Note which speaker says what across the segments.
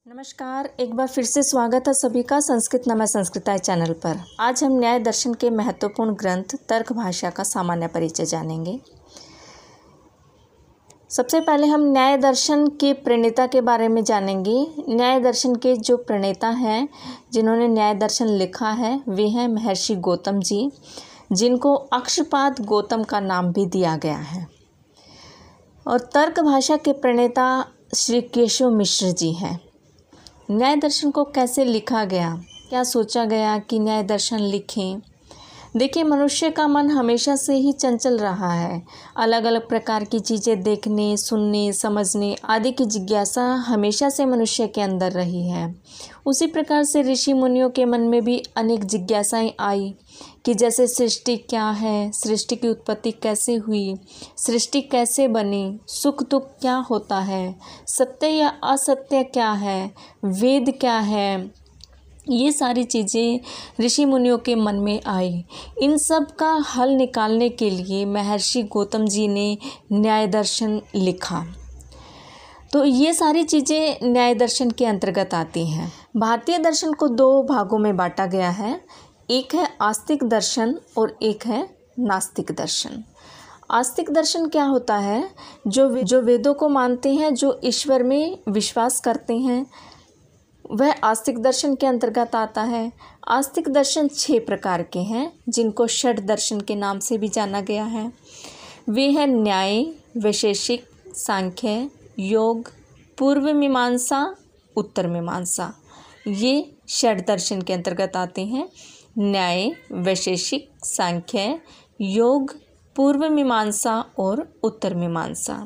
Speaker 1: नमस्कार, एक बार फिर से स्वागत है सभी का संस्कृत नमः संस्कृताय चैनल पर। आज हम न्याय दर्शन के महत्वपूर्ण ग्रंथ तर्क भाषा का सामान्य परिचय जानेंगे। सबसे पहले हम न्याय दर्शन के प्रणेता के बारे में जानेंगे। न्याय दर्शन के जो प्रणेता हैं, जिन्होंने न्याय दर्शन लिखा है, वे हैं महर्षि गौतम जी, जिनको अक्षपाद गौतम का नाम भी दिया गया है। और तर्क भाषा के प्रणेता श्री केशव मिश्र जी हैं। न्याय दर्शन को कैसे लिखा गया, क्या सोचा गया कि न्याय दर्शन लिखें? देखिए, मनुष्य का मन हमेशा से ही चंचल रहा है। अलग अलग प्रकार की चीज़ें देखने, सुनने, समझने आदि की जिज्ञासा हमेशा से मनुष्य के अंदर रही है। उसी प्रकार से ऋषि मुनियों के मन में भी अनेक जिज्ञासाएं आई कि जैसे सृष्टि क्या है, सृष्टि की उत्पत्ति कैसे हुई, सृष्टि कैसे बनी, सुख दुख क्या होता है, सत्य या असत्य क्या है, वेद क्या है, ये सारी चीज़ें ऋषि मुनियों के मन में आई। इन सब का हल निकालने के लिए महर्षि गौतम जी ने न्याय दर्शन लिखा। तो ये सारी चीज़ें न्याय दर्शन के अंतर्गत आती हैं। भारतीय दर्शन को दो भागों में बांटा गया है, एक है आस्तिक दर्शन और एक है नास्तिक दर्शन। आस्तिक दर्शन क्या होता है? जो वेदों को मानते हैं, जो ईश्वर में विश्वास करते हैं, वह आस्तिक दर्शन के अंतर्गत आता है। आस्तिक दर्शन 6 प्रकार के हैं, जिनको षड दर्शन के नाम से भी जाना गया है। वे हैं न्याय, वैशेषिक, सांख्य, योग, पूर्व मीमांसा, उत्तर मीमांसा। ये षड दर्शन के अंतर्गत आते हैं। न्याय, वैशेषिक, सांख्य, योग, पूर्व मीमांसा और उत्तर मीमांसा।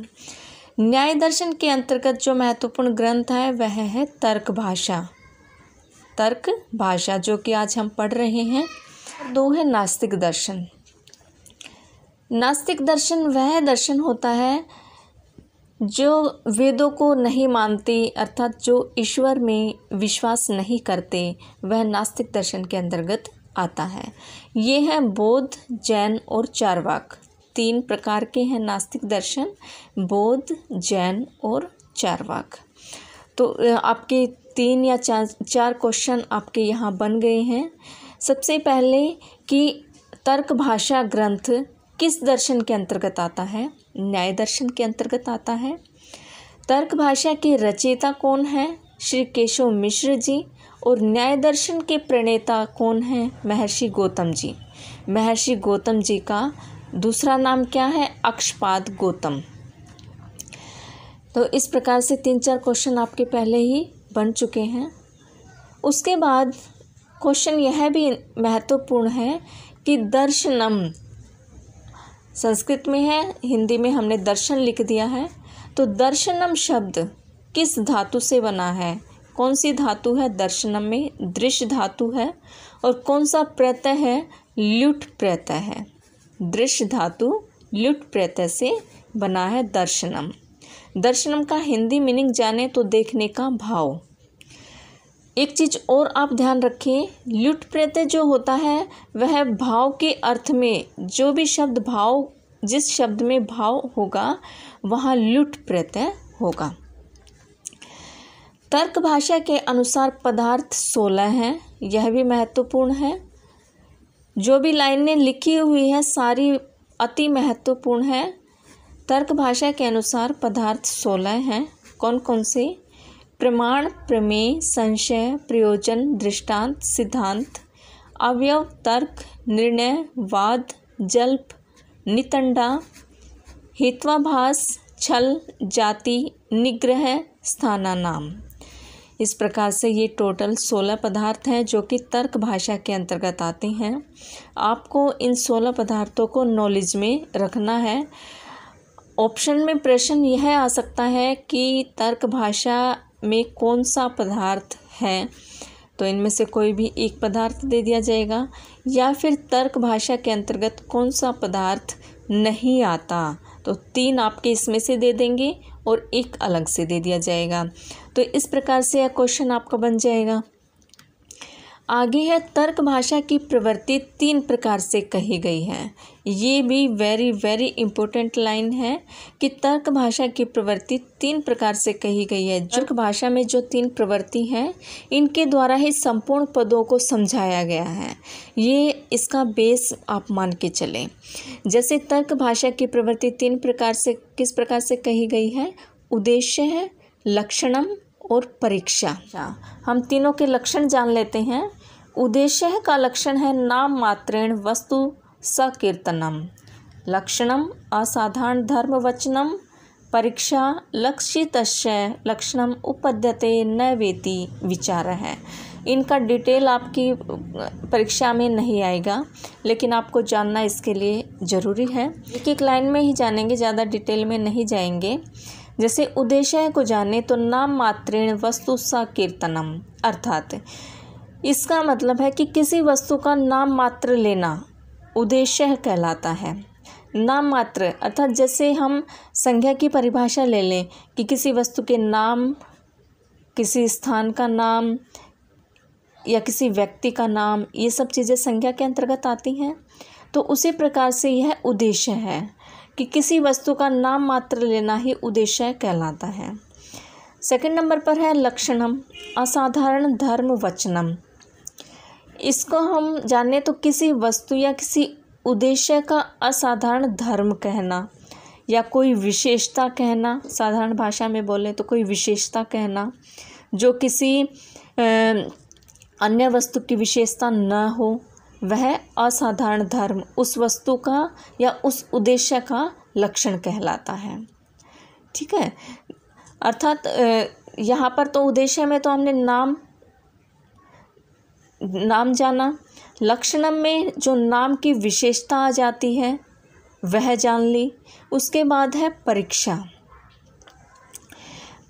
Speaker 1: न्याय दर्शन के अंतर्गत जो महत्वपूर्ण ग्रंथ है वह है तर्क भाषा। तर्क भाषा जो कि आज हम पढ़ रहे हैं। 2 है नास्तिक दर्शन। नास्तिक दर्शन वह दर्शन होता है जो वेदों को नहीं मानते, अर्थात जो ईश्वर में विश्वास नहीं करते, वह नास्तिक दर्शन के अंतर्गत आता है। ये है बौद्ध, जैन और चार्वाक। 3 प्रकार के हैं नास्तिक दर्शन, बौद्ध, जैन और चार्वाक। तो आपके 3 या 4 क्वेश्चन आपके यहाँ बन गए हैं। सबसे पहले कि तर्क भाषा ग्रंथ किस दर्शन के अंतर्गत आता है? न्याय दर्शन के अंतर्गत आता है। तर्क भाषा के रचयिता कौन है? श्री केशव मिश्र जी। और न्याय दर्शन के प्रणेता कौन हैं? महर्षि गौतम जी। महर्षि गौतम जी का दूसरा नाम क्या है? अक्षपाद गौतम। तो इस प्रकार से 3-4 क्वेश्चन आपके पहले ही बन चुके हैं। उसके बाद क्वेश्चन यह भी महत्वपूर्ण है कि दर्शनम संस्कृत में है, हिंदी में हमने दर्शन लिख दिया है। तो दर्शनम शब्द किस धातु से बना है? कौन सी धातु है? दर्शनम में दृश्य धातु है। और कौन सा प्रत्यय है? ल्युट प्रत्यय है। दृश्य धातु ल्युट प्रत्यय से बना है दर्शनम। दर्शनम का हिंदी मीनिंग जाने तो देखने का भाव। एक चीज़ और आप ध्यान रखें, ल्युट प्रत्यय जो होता है वह भाव के अर्थ में, जो भी शब्द भाव, जिस शब्द में भाव होगा वहाँ ल्युट प्रत्यय होगा। तर्क भाषा के अनुसार पदार्थ 16 हैं, यह भी महत्वपूर्ण है। जो भी लाइनें लिखी हुई हैं सारी अति महत्वपूर्ण है। तर्क भाषा के अनुसार पदार्थ 16 हैं। कौन कौन से? प्रमाण, प्रमेय, संशय, प्रयोजन, दृष्टांत, सिद्धांत, अवयव, तर्क, निर्णय, वाद, जल्प, नितंडा, हेत्वाभास, छल, जाति, निग्रह, स्थानानाम। इस प्रकार से ये टोटल 16 पदार्थ हैं जो कि तर्क भाषा के अंतर्गत आते हैं। आपको इन 16 पदार्थों को नॉलेज में रखना है। ऑप्शन में प्रश्न यह आ सकता है कि तर्क भाषा में कौन सा पदार्थ है, तो इनमें से कोई भी एक पदार्थ दे दिया जाएगा, या फिर तर्क भाषा के अंतर्गत कौन सा पदार्थ नहीं आता, तो 3 आपके इसमें से दे देंगे और एक अलग से दे दिया जाएगा। तो इस प्रकार से यह क्वेश्चन आपका बन जाएगा। आगे है तर्क भाषा की प्रवृत्ति 3 प्रकार से कही गई है। ये भी वेरी वेरी इम्पोर्टेंट लाइन है कि तर्क भाषा की प्रवृत्ति 3 प्रकार से कही गई है। तर्क भाषा में जो 3 प्रवृत्ति हैं इनके द्वारा ही संपूर्ण पदों को समझाया गया है। ये इसका बेस आप मान के चलें। जैसे तर्क भाषा की प्रवृत्ति 3 प्रकार से किस प्रकार से कही गई है? उद्देश्य है, लक्षणम और परीक्षा। हम तीनों के लक्षण जान लेते हैं। उद्देश्य का लक्षण है नाम मात्रेण वस्तु सकीर्तनम, लक्षणम असाधारण धर्म वचनम, परीक्षा लक्षितस्य लक्षणम उपपद्यते न वेति विचार है। इनका डिटेल आपकी परीक्षा में नहीं आएगा, लेकिन आपको जानना इसके लिए ज़रूरी है। एक एक लाइन में ही जानेंगे, ज़्यादा डिटेल में नहीं जाएंगे। जैसे उद्देश्य को जाने तो नाम मात्रेण वस्तु सकीर्तनम, अर्थात इसका मतलब है कि किसी वस्तु का नाम मात्र लेना उद्देश्य कहलाता है। नाम मात्र अर्थात जैसे हम संज्ञा की परिभाषा ले लें कि किसी वस्तु के नाम, किसी स्थान का नाम या किसी व्यक्ति का नाम, ये सब चीज़ें संज्ञा के अंतर्गत आती हैं। तो उसी प्रकार से यह उद्देश्य है कि किसी वस्तु का नाम मात्र लेना ही उद्देश्य कहलाता है। सेकंड नंबर पर है लक्षणम असाधारण धर्म वचनम। इसको हम जाने तो किसी वस्तु या किसी उद्देश्य का असाधारण धर्म कहना या कोई विशेषता कहना, साधारण भाषा में बोले तो कोई विशेषता कहना जो किसी अन्य वस्तु की विशेषता न हो, वह असाधारण धर्म उस वस्तु का या उस उद्देश्य का लक्षण कहलाता है। ठीक है, अर्थात यहाँ पर तो उद्देश्य में तो हमने नाम जाना, लक्षणम में जो नाम की विशेषता आ जाती है वह जान ली। उसके बाद है परीक्षा।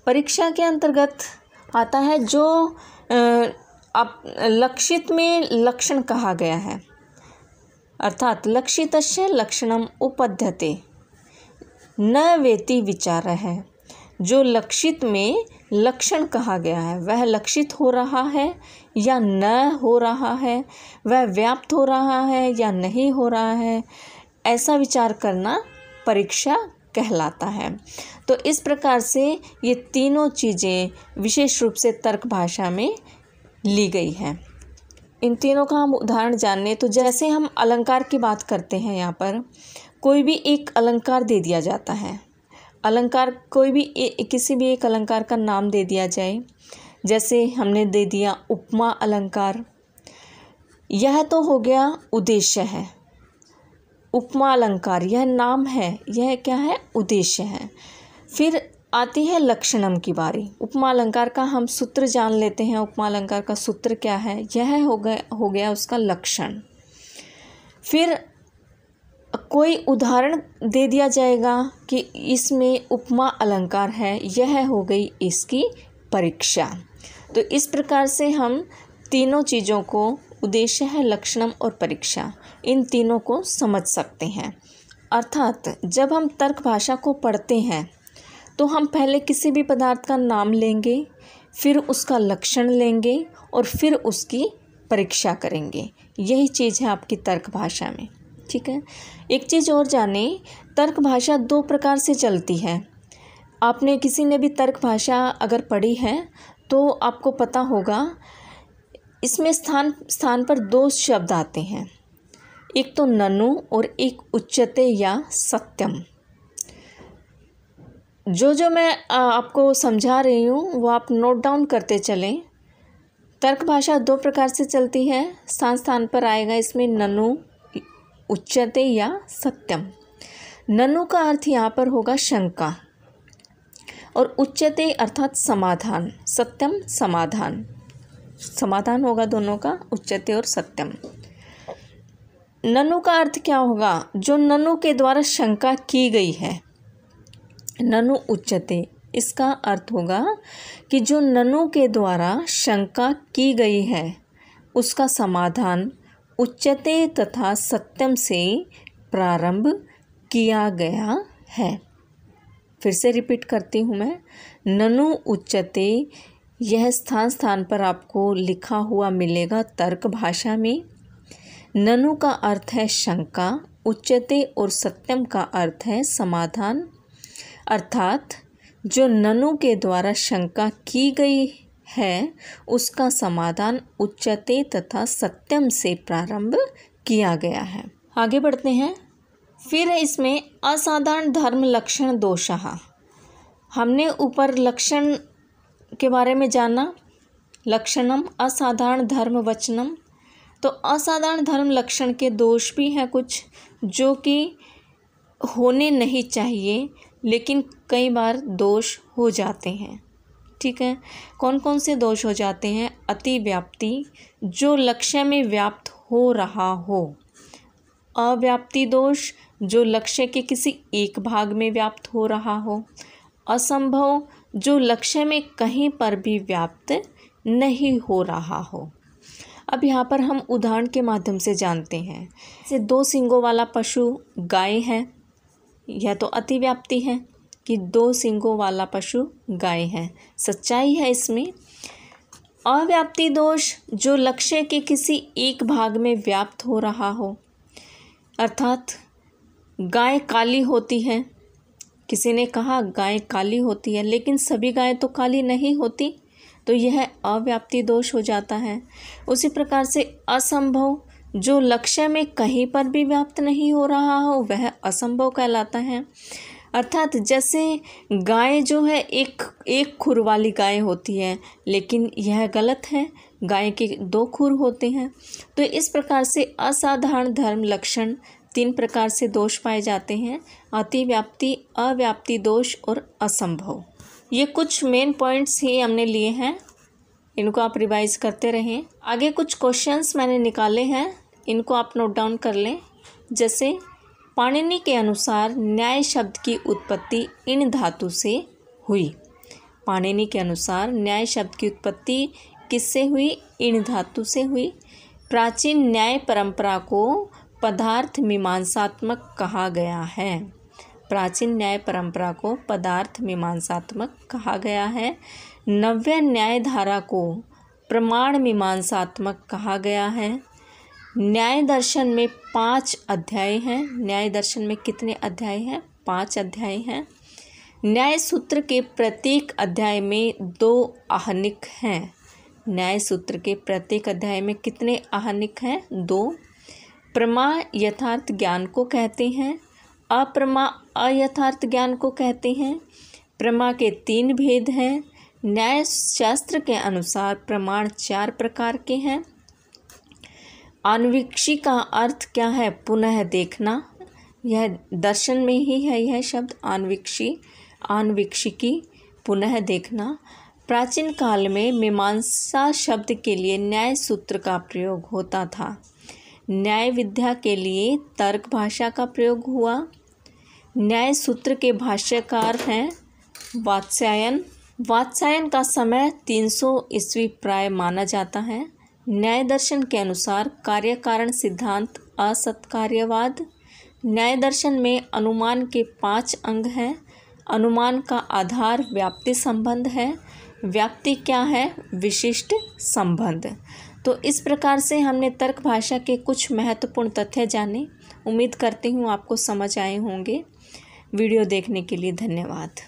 Speaker 1: परीक्षा के अंतर्गत आता है जो अब लक्षित में लक्षण कहा गया है, अर्थात लक्षितस्य लक्षणम उपपद्यते न वेति विचार है। जो लक्षित में लक्षण कहा गया है वह लक्षित हो रहा है या न हो रहा है, वह व्याप्त हो रहा है या नहीं हो रहा है, ऐसा विचार करना परीक्षा कहलाता है। तो इस प्रकार से ये तीनों चीज़ें विशेष रूप से तर्क भाषा में ली गई है। इन तीनों का हम उदाहरण जाने तो जैसे हम अलंकार की बात करते हैं, यहाँ पर कोई भी एक अलंकार दे दिया जाता है। अलंकार कोई भी किसी भी एक अलंकार का नाम दे दिया जाए, जैसे हमने दे दिया उपमा अलंकार, यह तो हो गया उद्देश्य है। उपमा अलंकार यह नाम है, यह क्या है? उद्देश्य है। फिर आती है लक्षणम की बारी। उपमा अलंकार का हम सूत्र जान लेते हैं। उपमा अलंकार का सूत्र क्या है? यह हो गया उसका लक्षण। फिर कोई उदाहरण दे दिया जाएगा कि इसमें उपमा अलंकार है, यह हो गई इसकी परीक्षा। तो इस प्रकार से हम तीनों चीज़ों को, उद्देश्य है, लक्षणम और परीक्षा, इन तीनों को समझ सकते हैं। अर्थात जब हम तर्क भाषा को पढ़ते हैं तो हम पहले किसी भी पदार्थ का नाम लेंगे, फिर उसका लक्षण लेंगे और फिर उसकी परीक्षा करेंगे। यही चीज़ है आपकी तर्क भाषा में। ठीक है, एक चीज़ और जाने, तर्क भाषा 2 प्रकार से चलती है। आपने किसी ने भी तर्क भाषा अगर पढ़ी है तो आपको पता होगा, इसमें स्थान पर 2 शब्द आते हैं, एक तो ननु और एक उच्यते या सत्यम। जो मैं आपको समझा रही हूँ वो आप नोट डाउन करते चलें। तर्क भाषा 2 प्रकार से चलती है, स्थान पर आएगा इसमें ननु, उच्यते या सत्यम। ननु का अर्थ यहाँ पर होगा शंका और उच्यते अर्थात समाधान, सत्यम समाधान, समाधान होगा दोनों का, उच्यते और सत्यम। ननु का अर्थ क्या होगा? जो ननु के द्वारा शंका की गई है, ननु उच्यते, इसका अर्थ होगा कि जो ननु के द्वारा शंका की गई है उसका समाधान उच्यते तथा सत्यम से प्रारंभ किया गया है। फिर से रिपीट करती हूँ मैं, ननु उच्यते यह स्थान स्थान पर आपको लिखा हुआ मिलेगा तर्क भाषा में। ननु का अर्थ है शंका, उच्यते और सत्यम का अर्थ है समाधान, अर्थात जो ननु के द्वारा शंका की गई है उसका समाधान उच्यते तथा सत्यम से प्रारंभ किया गया है। आगे बढ़ते हैं। फिर इसमें असाधारण धर्म लक्षण दोषः। हमने ऊपर लक्षण के बारे में जाना, लक्षणम असाधारण धर्म वचनम। तो असाधारण धर्म लक्षण के दोष भी हैं कुछ जो कि होने नहीं चाहिए लेकिन कई बार दोष हो जाते हैं। ठीक है, कौन कौन से दोष हो जाते हैं? अति व्याप्ति, जो लक्ष्य में व्याप्त हो रहा हो। अव्याप्ति दोष, जो लक्ष्य के किसी एक भाग में व्याप्त हो रहा हो। असंभव, जो लक्ष्य में कहीं पर भी व्याप्त नहीं हो रहा हो। अब यहाँ पर हम उदाहरण के माध्यम से जानते हैं। जैसे 2 सींगों वाला पशु गाय है, यह तो अतिव्याप्ति है कि 2 सींगों वाला पशु गाय है, सच्चाई है इसमें। अव्याप्ति दोष, जो लक्ष्य के किसी एक भाग में व्याप्त हो रहा हो, अर्थात गाय काली होती है, किसी ने कहा गाय काली होती है लेकिन सभी गाय तो काली नहीं होती, तो यह अव्याप्ति दोष हो जाता है। उसी प्रकार से असंभव, जो लक्ष्य में कहीं पर भी व्याप्त नहीं हो रहा हो वह असंभव कहलाता है। अर्थात जैसे गाय जो है एक खुर वाली गाय होती है लेकिन यह गलत है, गाय के 2 खुर होते हैं। तो इस प्रकार से असाधारण धर्म लक्षण 3 प्रकार से दोष पाए जाते हैं: अतिव्याप्ति, अव्याप्ति दोष और असंभव। ये कुछ मेन पॉइंट्स ही हमने लिए हैं, इनको आप रिवाइज करते रहें। आगे कुछ क्वेश्चंस मैंने निकाले हैं, इनको आप नोट डाउन कर लें। जैसे पाणिनि के अनुसार न्याय शब्द की उत्पत्ति इन धातु से हुई। पाणिनि के अनुसार न्याय शब्द की उत्पत्ति किससे हुई? इन धातु से हुई। प्राचीन न्याय परंपरा को पदार्थ मीमांसात्मक कहा गया है। प्राचीन न्याय परंपरा को पदार्थ मीमांसात्मक कहा गया है। नव्य न्याय धारा को प्रमाण मीमांसात्मक कहा गया है। न्याय दर्शन में 5 अध्याय हैं। न्याय दर्शन में कितने अध्याय हैं? 5 अध्याय हैं। न्याय सूत्र के प्रत्येक अध्याय में 2 आहनिक हैं। न्याय सूत्र के प्रत्येक अध्याय में कितने आहनिक हैं? 2। प्रमा यथार्थ ज्ञान को कहते हैं, अप्रमा अयथार्थ ज्ञान को कहते हैं। प्रमा के 3 भेद हैं। न्याय शास्त्र के अनुसार प्रमाण 4 प्रकार के हैं। आन्वीक्षी का अर्थ क्या है? पुनः देखना। यह दर्शन में ही है यह शब्द आन्वीक्षी, आन्वीक्षिकी, पुनः देखना। प्राचीन काल में मीमांसा शब्द के लिए न्याय सूत्र का प्रयोग होता था। न्याय विद्या के लिए तर्क भाषा का प्रयोग हुआ। न्याय सूत्र के भाष्यकार हैं वात्स्यायन। वात्स्यायन का समय 300 ईस्वी प्राय माना जाता है। न्याय दर्शन के अनुसार कार्य कारण सिद्धांत, असत्कार्यवाद। न्याय दर्शन में अनुमान के 5 अंग हैं। अनुमान का आधार व्याप्ति संबंध है। व्याप्ति क्या है? विशिष्ट संबंध। तो इस प्रकार से हमने तर्क भाषा के कुछ महत्वपूर्ण तथ्य जाने। उम्मीद करती हूँ आपको समझ आए होंगे। वीडियो देखने के लिए धन्यवाद।